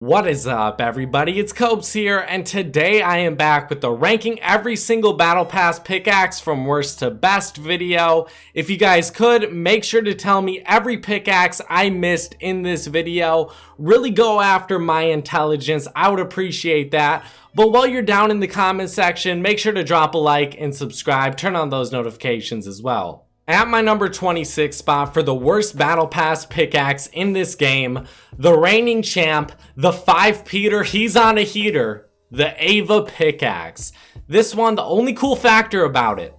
What is up, everybody? It's Copes here, and today I am back with the ranking every single battle pass pickaxe from worst to best video. If you guys could, make sure to tell me every pickaxe I missed in this video. Really go after my intelligence. I would appreciate that. But while you're down in the comment section, make sure to drop a like and subscribe. Turn on those notifications as well. At my number 26 spot for the worst battle pass pickaxe in this game, the reigning champ, the 5-peater, he's on a heater, the Ava pickaxe. This one, the only cool factor about it,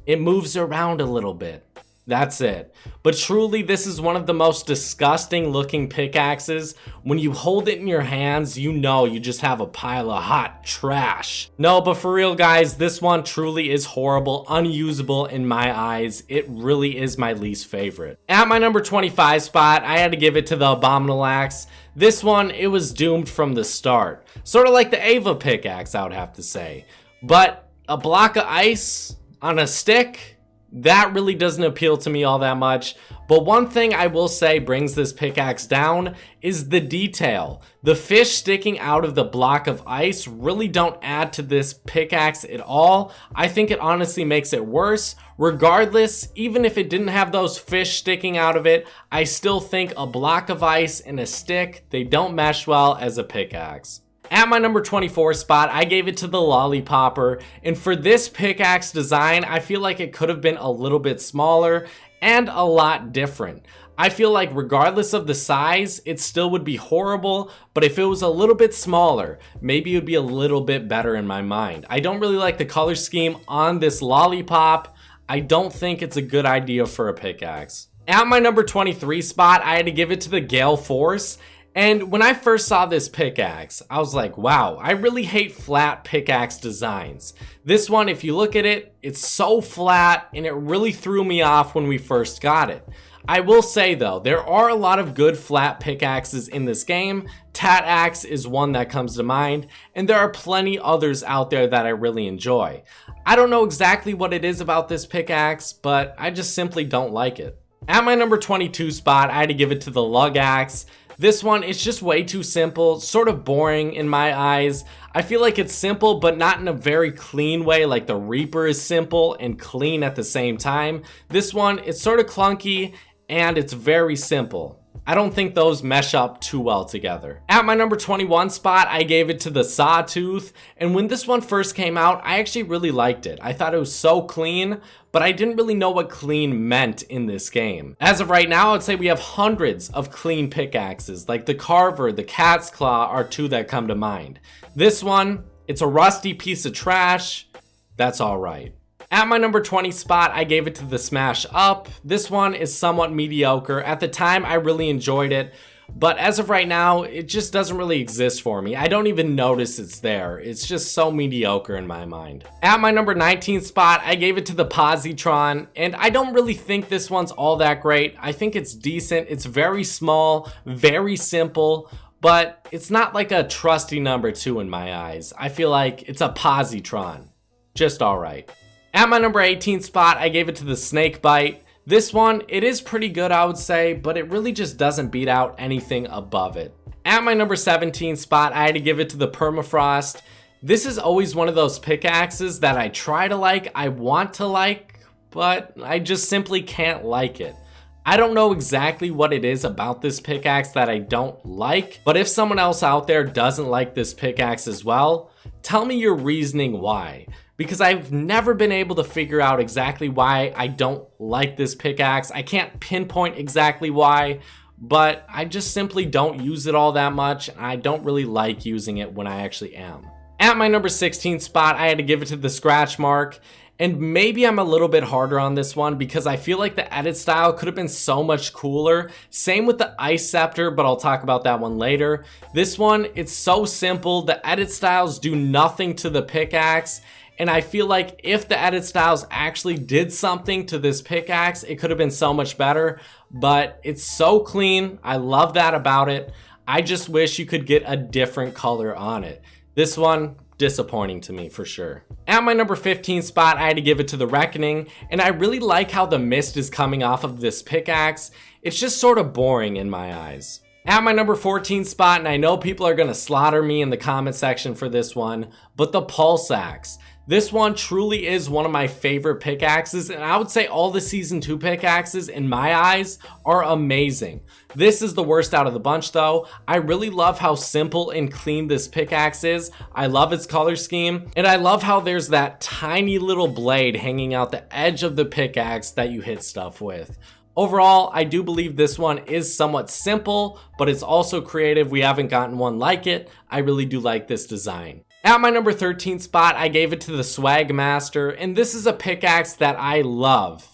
it moves around a little bit. That's it. But truly, this is one of the most disgusting looking pickaxes. When you hold it in your hands, you know you just have a pile of hot trash. No, but for real, guys, this one truly is horrible, unusable in my eyes. It really is my least favorite. At my number 25 spot, I had to give it to the Abominable Axe. This one, it was doomed from the start. Sort of like the Ava pickaxe, I would have to say. But a block of ice on a stick? That really doesn't appeal to me all that much. But one thing I will say brings this pickaxe down is the detail. The fish sticking out of the block of ice really don't add to this pickaxe at all. I think it honestly makes it worse. Regardless, even if it didn't have those fish sticking out of it, I still think a block of ice and a stick, they don't mesh well as a pickaxe. At my number 24 spot, I gave it to the Lollipopper, and for this pickaxe design, I feel like it could have been a little bit smaller and a lot different. I feel like regardless of the size, it still would be horrible, but if it was a little bit smaller, maybe it would be a little bit better in my mind. I don't really like the color scheme on this lollipop. I don't think it's a good idea for a pickaxe. At my number 23 spot, I had to give it to the Gale Force. And when I first saw this pickaxe, I was like, wow, I really hate flat pickaxe designs. This one, if you look at it, it's so flat and it really threw me off when we first got it. I will say though, there are a lot of good flat pickaxes in this game. Tat Axe is one that comes to mind, and there are plenty others out there that I really enjoy. I don't know exactly what it is about this pickaxe, but I just simply don't like it. At my number 22 spot, I had to give it to the Lug Axe. This one, it's just way too simple, sort of boring in my eyes. I feel like it's simple, but not in a very clean way, like the Reaper is simple and clean at the same time. This one, it's sort of clunky and it's very simple. I don't think those mesh up too well together. At my number 21 spot, I gave it to the Sawtooth, and when this one first came out, I actually really liked it. I thought it was so clean, but I didn't really know what clean meant in this game. As of right now, I'd say we have hundreds of clean pickaxes, like the Carver, the Cat's Claw are two that come to mind. This one, it's a rusty piece of trash. That's all right. At my number 20 spot, I gave it to the Smash Up. This one is somewhat mediocre. At the time, I really enjoyed it, but as of right now, it just doesn't really exist for me. I don't even notice it's there. It's just so mediocre in my mind. At my number 19 spot, I gave it to the Positron, and I don't really think this one's all that great. I think it's decent. It's very small, very simple, but it's not like a trusty number 2 in my eyes. I feel like it's a Positron. Just all right. At my number 18 spot, I gave it to the Snake Bite. This one, it is pretty good, I would say, but it really just doesn't beat out anything above it. At my number 17 spot, I had to give it to the Permafrost. This is always one of those pickaxes that I try to like, I want to like, but I just simply can't like it. I don't know exactly what it is about this pickaxe that I don't like, but if someone else out there doesn't like this pickaxe as well, tell me your reasoning why. Because I've never been able to figure out exactly why I don't like this pickaxe. I can't pinpoint exactly why, but I just simply don't use it all that much, and I don't really like using it when I actually am. At my number 16 spot, I had to give it to the Scratch Mark, and maybe I'm a little bit harder on this one because I feel like the edit style could have been so much cooler. Same with the Ice Scepter, but I'll talk about that one later. This one, it's so simple. The edit styles do nothing to the pickaxe. And I feel like if the edit styles actually did something to this pickaxe, it could have been so much better. But it's so clean. I love that about it. I just wish you could get a different color on it. This one, disappointing to me for sure. At my number 15 spot, I had to give it to the Reckoning. And I really like how the mist is coming off of this pickaxe. It's just sort of boring in my eyes. At my number 14 spot, and I know people are going to slaughter me in the comment section for this one, but the Pulse Axe. This one truly is one of my favorite pickaxes, and I would say all the Season 2 pickaxes, in my eyes, are amazing. This is the worst out of the bunch though. I really love how simple and clean this pickaxe is. I love its color scheme, and I love how there's that tiny little blade hanging out the edge of the pickaxe that you hit stuff with. Overall, I do believe this one is somewhat simple, but it's also creative. We haven't gotten one like it. I really do like this design. At my number 13 spot, I gave it to the Swag Master, and this is a pickaxe that I love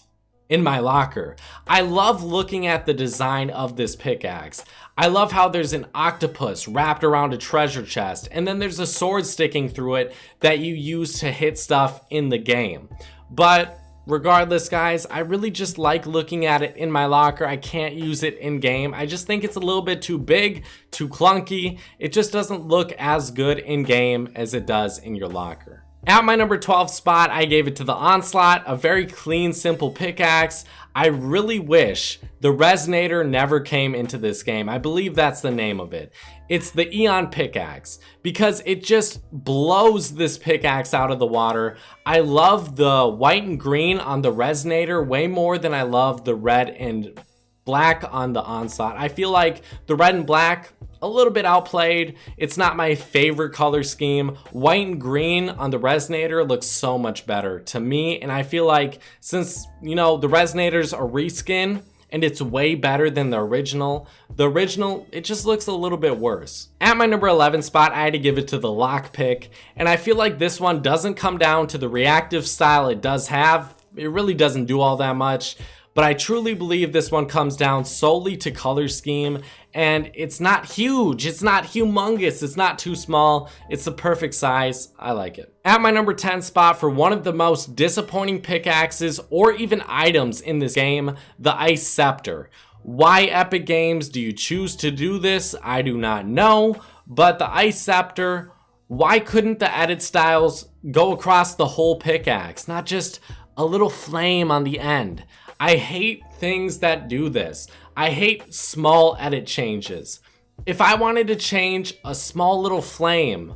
in my locker. I love looking at the design of this pickaxe. I love how there's an octopus wrapped around a treasure chest, and then there's a sword sticking through it that you use to hit stuff in the game. But regardless, guys, I really just like looking at it in my locker. I can't use it in game. I just think it's a little bit too big, too clunky. It just doesn't look as good in game as it does in your locker. At my number 12 spot, I gave it to the Onslaught, a very clean, simple pickaxe. I really wish the Resonator never came into this game. I believe that's the name of it. It's the Eon Pickaxe, because it just blows this pickaxe out of the water. I love the white and green on the Resonator way more than I love the red and black on the Onslaught. I feel like the red and black, a little bit outplayed. It's not my favorite color scheme. White and green on the Resonator looks so much better to me, and I feel like since, you know, the Resonator's a reskin and it's way better than the original, it just looks a little bit worse. At my number 11 spot, I had to give it to the Lockpick, and I feel like this one doesn't come down to the reactive style it does have. It really doesn't do all that much. But I truly believe this one comes down solely to color scheme, and it's not huge, it's not humongous, it's not too small, it's the perfect size. I like it. At my number 10 spot, for one of the most disappointing pickaxes or even items in this game, the Ice Scepter. Why, Epic Games, do you choose to do this? I do not know, but the Ice Scepter, why couldn't the edit styles go across the whole pickaxe, not just a little flame on the end? I hate things that do this. I hate small edit changes. If I wanted to change a small little flame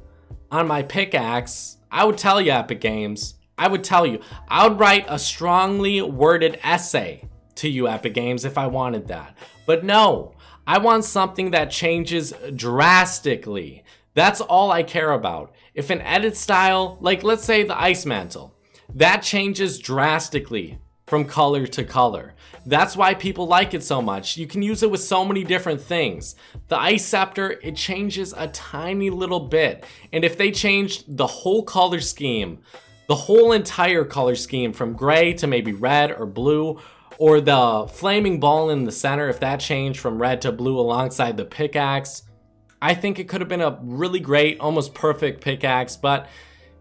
on my pickaxe, I would tell you, Epic Games. I would tell you. I would write a strongly worded essay to you, Epic Games, if I wanted that. But no, I want something that changes drastically. That's all I care about. If an edit style, like let's say the Ice Mantle, that changes drastically from color to color. That's why people like it so much. You can use it with so many different things. The Ice Scepter, it changes a tiny little bit. And if they changed the whole color scheme, the whole entire color scheme from gray to maybe red or blue, or the flaming ball in the center, if that changed from red to blue alongside the pickaxe, I think it could have been a really great, almost perfect pickaxe. But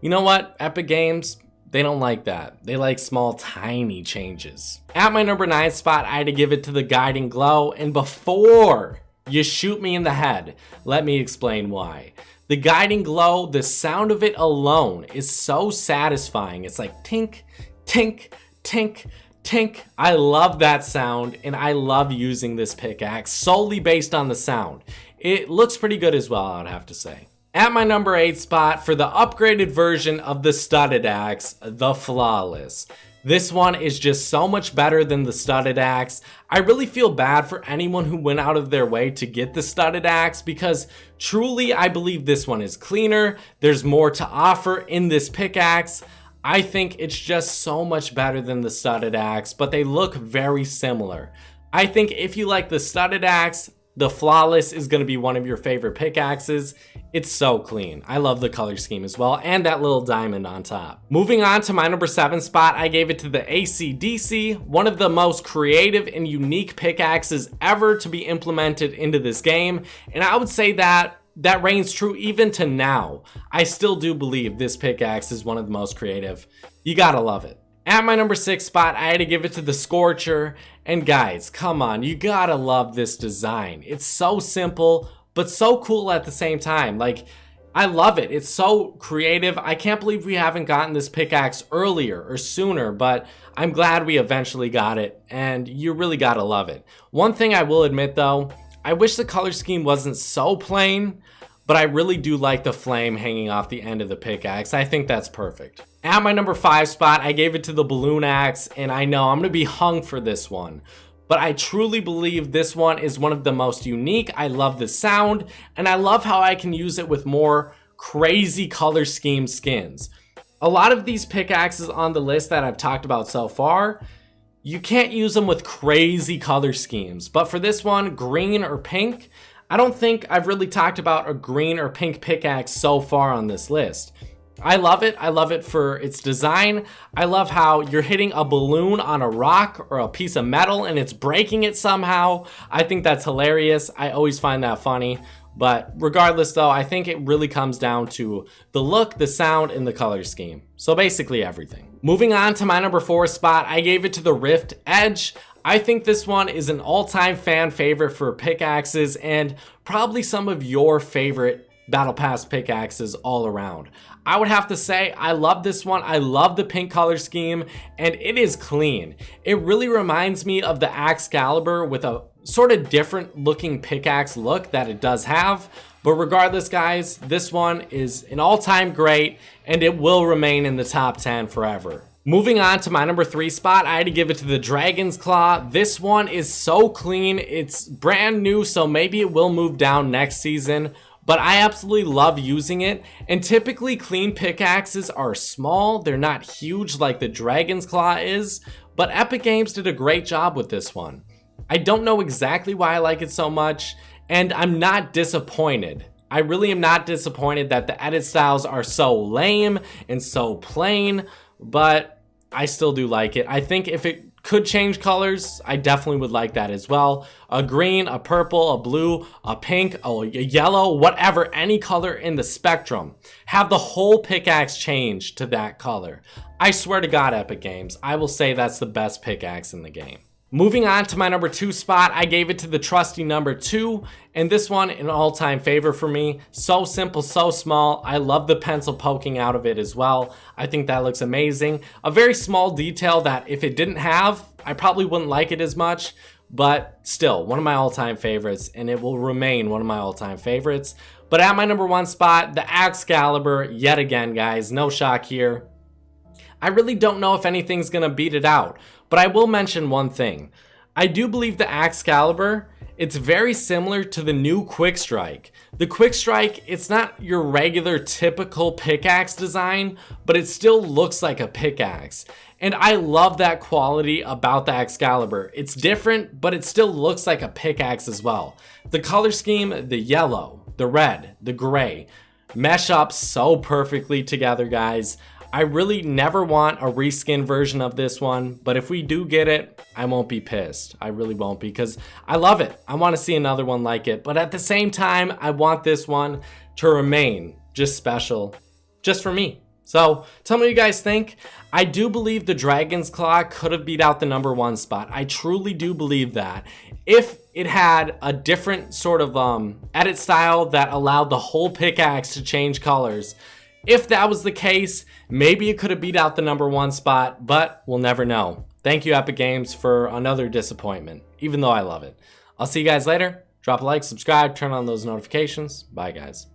you know what, Epic Games, they don't like that. They like small, tiny changes. At my number 9 spot, I had to give it to the Guiding Glow. And before you shoot me in the head, let me explain why. The Guiding Glow, the sound of it alone is so satisfying. It's like tink, tink, tink, tink. I love that sound, and I love using this pickaxe solely based on the sound. It looks pretty good as well, I'd have to say. At my number 8 spot, for the upgraded version of the Studded Axe, the Flawless. This one is just so much better than the Studded Axe. I really feel bad for anyone who went out of their way to get the Studded Axe, because truly I believe this one is cleaner. There's more to offer in this pickaxe. I think it's just so much better than the Studded Axe, but they look very similar. I think if you like the Studded Axe, the Flawless is going to be one of your favorite pickaxes. It's so clean. I love the color scheme as well, and that little diamond on top. Moving on to my number 7 spot, I gave it to the AC/DC, one of the most creative and unique pickaxes ever to be implemented into this game. And I would say that reigns true even to now. I still do believe this pickaxe is one of the most creative. You gotta love it. At my number 6 spot, I had to give it to the Scorcher. And guys, come on, you gotta love this design. It's so simple, but so cool at the same time. Like, I love it. It's so creative. I can't believe we haven't gotten this pickaxe earlier or sooner, but I'm glad we eventually got it, and you really gotta love it. One thing I will admit though, I wish the color scheme wasn't so plain, but I really do like the flame hanging off the end of the pickaxe. I think that's perfect. At my number 5 spot, I gave it to the balloon axe, and I know I'm gonna be hung for this one, but I truly believe this one is one of the most unique. I love the sound, and I love how I can use it with more crazy color scheme skins. A lot of these pickaxes on the list that I've talked about so far, you can't use them with crazy color schemes, but for this one, green or pink, I don't think I've really talked about a green or pink pickaxe so far on this list. I love it. I love it for its design. I love how you're hitting a balloon on a rock or a piece of metal and it's breaking it somehow. I think that's hilarious. I always find that funny. But regardless though, I think it really comes down to the look, the sound, and the color scheme. So basically everything. Moving on to my number 4 spot, I gave it to the Rift Edge. I think this one is an all-time fan favorite for pickaxes and probably some of your favorite Battle Pass pickaxes all around. I would have to say I love this one. I love the pink color scheme and it is clean. It really reminds me of the Excalibur with a sort of different looking pickaxe look that it does have. But regardless guys, this one is an all-time great and it will remain in the top 10 forever. Moving on to my number 3 spot, I had to give it to the Dragon's Claw. This one is so clean. It's brand new, so maybe it will move down next season. But I absolutely love using it, and typically clean pickaxes are small. They're not huge like the Dragon's Claw is, but Epic Games did a great job with this one. I don't know exactly why I like it so much, and I'm not disappointed. I really am not disappointed that the edit styles are so lame and so plain, but I still do like it. I think if it could change colors, I definitely would like that as well. A green, a purple, a blue, a pink, a yellow, whatever, any color in the spectrum. Have the whole pickaxe change to that color. I swear to God, Epic Games, I will say that's the best pickaxe in the game. Moving on to my number 2 spot, I gave it to the trusty number 2, and this one an all-time favorite for me. So simple, so small. I love the pencil poking out of it as well. I think that looks amazing. A very small detail that if it didn't have, I probably wouldn't like it as much, but still one of my all-time favorites, and it will remain one of my all-time favorites. But at my number 1 spot, the Excalibur, yet again guys, no shock here. I really don't know if anything's gonna beat it out, but I will mention one thing. I do believe the Excalibur, it's very similar to the new Quick Strike. The Quick Strike, it's not your regular typical pickaxe design, but it still looks like a pickaxe. And I love that quality about the Excalibur. It's different, but it still looks like a pickaxe as well. The color scheme, the yellow, the red, the gray, mesh up so perfectly together, guys. I really never want a reskin version of this one, but if we do get it, I won't be pissed. I really won't, because I love it. I want to see another one like it, but at the same time, I want this one to remain just special, just for me. So tell me what you guys think. I do believe the Dragon's Claw could have beat out the number 1 spot. I truly do believe that. If it had a different sort of edit style that allowed the whole pickaxe to change colors, if that was the case, maybe it could have beat out the number 1 spot, but we'll never know. Thank you, Epic Games, for another disappointment, even though I love it. I'll see you guys later. Drop a like, subscribe, turn on those notifications. Bye, guys.